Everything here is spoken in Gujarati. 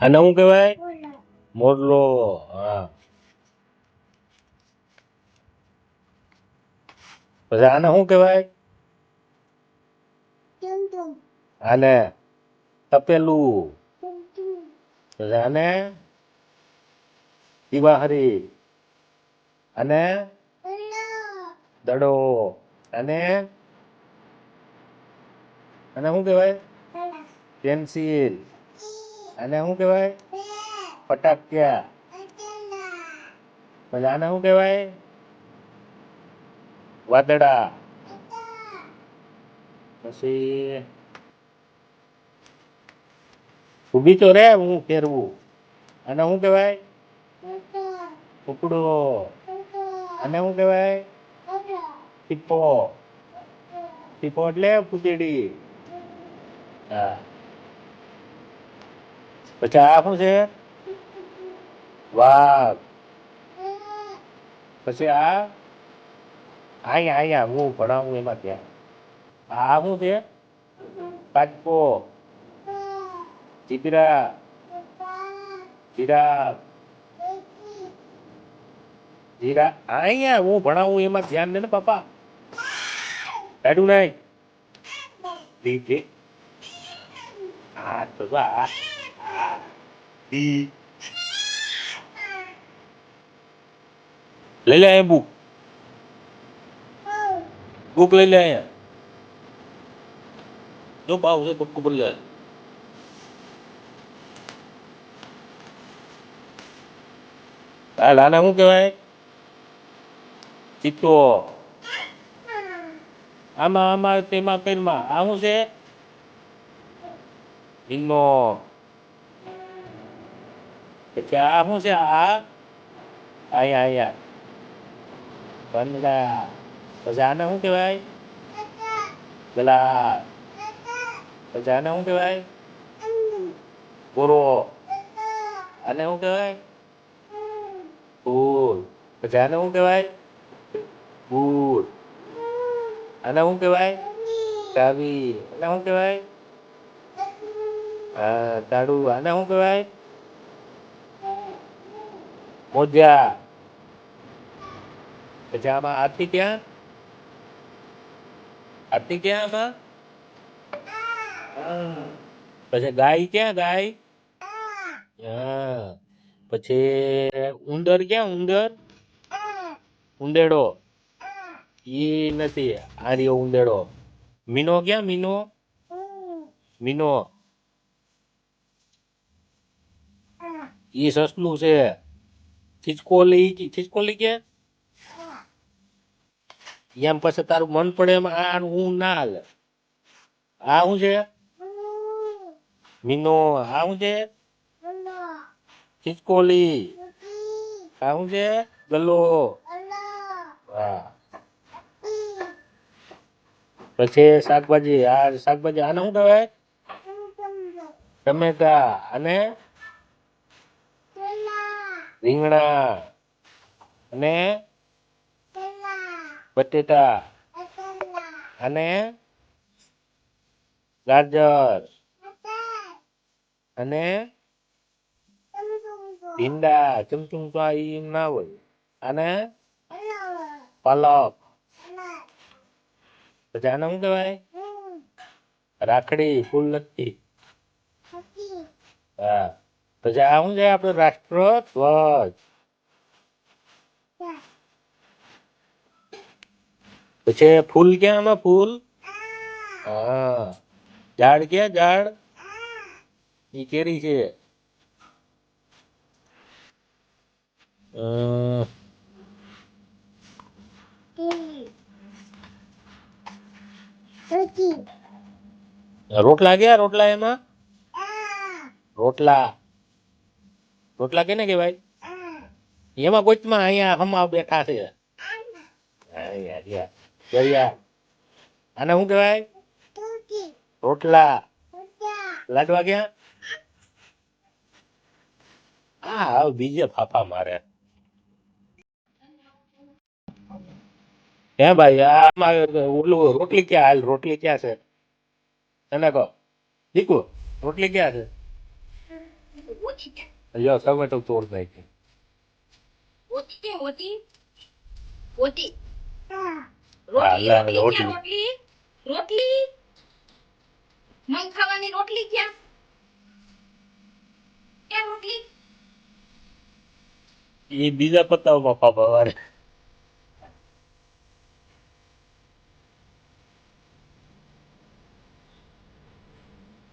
આને શું કહેવાય? મોરલો. હા. પછી આને શું કહેવાય? આને તપેલું. પછી આને દિવાહરી. અને દડો. અને શું કહેવાય? પેન્સિલ. આને શું કહેવાય? ફટાકિયા. પછી આને શું કહેવાય? વાદળા. પછી ઊભી તો રે, હું ફેરવું. આને શું કહેવાય? ઉપડો. આને શું કહેવાય? ટીપો. ટીપો એટલે પૂતળી. હા. પછી આ શું છે? વાઘ. પછી આ અહીંયા હું ભણાવું એમાં ત્યાં. આ શું છે? કાચબો. ચીતરા. જીરાફ. અહીંયા હું ભણાવું એમાં ધ્યાન દે ને પાપા. કાઢું નહીં. દીધે. હા તો લઈ લે અહીંયા બુક. બુક લઈ લે અહીંયા. જો પાવ છે પક્કું પર લે. આ લાના શું કહેવાય? ચિત્તો. આમાં તેમાં પેનમાં આ શું છે? ઈનો. પછી આ શું છે? અહીંયા બંગલા. પછી આને શું કહેવાય? ગ્લાસ. પછી આને શું કહેવાય? પૂરો. આને શું કહેવાય? ફૂલ. પછી આને શું કહેવાય? બૂટ. આને શું કહેવાય? ચાવી. આને શું કહેવાય? હા તાળું. આને શું કહેવાય? મોજા. પછી આમાં હાથી ક્યાં? હાથી ક્યાં આમાં? પછી ગાય ક્યાં? ગાય. હા. પછી ઉંદર ક્યાં? ઉંદર. ઉંદેડો. ઈ નથી. આ રહ્યો ઉંદેડો. મીનો ક્યાં? મીનો. મીનો. ઈ સસલું છે. ખિસકોલી ક્યાં? એમ પછી તારું મન પડે એમ હું ના હાલે. આ શું છે? મીનો. આ શું છે? ખિસકોલી. આ શું છે? ગલ્લો. વાહ. પછી શાકભાજી. આ શાકભાજી. આને શું કહેવાય? ટમેટા. અને રીંગણા. અને બટેટા. અને ગાજર. અને ભીંડા. ચમચું તો આ ના હોય. અને પાલક. પછી આને શું કહેવાય? રાખડી. ફૂલ નથી. હા. પછી આ શું છે? આપણો રાષ્ટ્રધ્વજ. પછી ફૂલ ક્યાં? આમાં ફૂલ. હા. ઝાડ ક્યાં? ઝાડ. ઈ કેરી છે. રોટલા ક્યાં? રોટલા એમાં રોટલા. રોટલા કેને કહેવાય? એમાં કોચમાં અહીંયા હમા બેઠા છે. આને શું કહેવાય? રોટલા. લાડવા ક્યાં? બીજે ફાફા મારે. હે ભાઈ આમાં ઓલું રોટલી ક્યાં? હાલ રોટલી ક્યાં છે? તને કહો દીકુ રોટલી ક્યાં છે? લ્યો ટમેટો તોડ નાખી. ઓટી ઓટી ઓટી હા, રોટલી લે, રોટલી રોટલી. ક્યાં રોટલી રોટલી મગ ખાવાની રોટલી ક્યાં ક્યાં રોટલી એ બીજા પત્તાઓમાં પાપા વારે.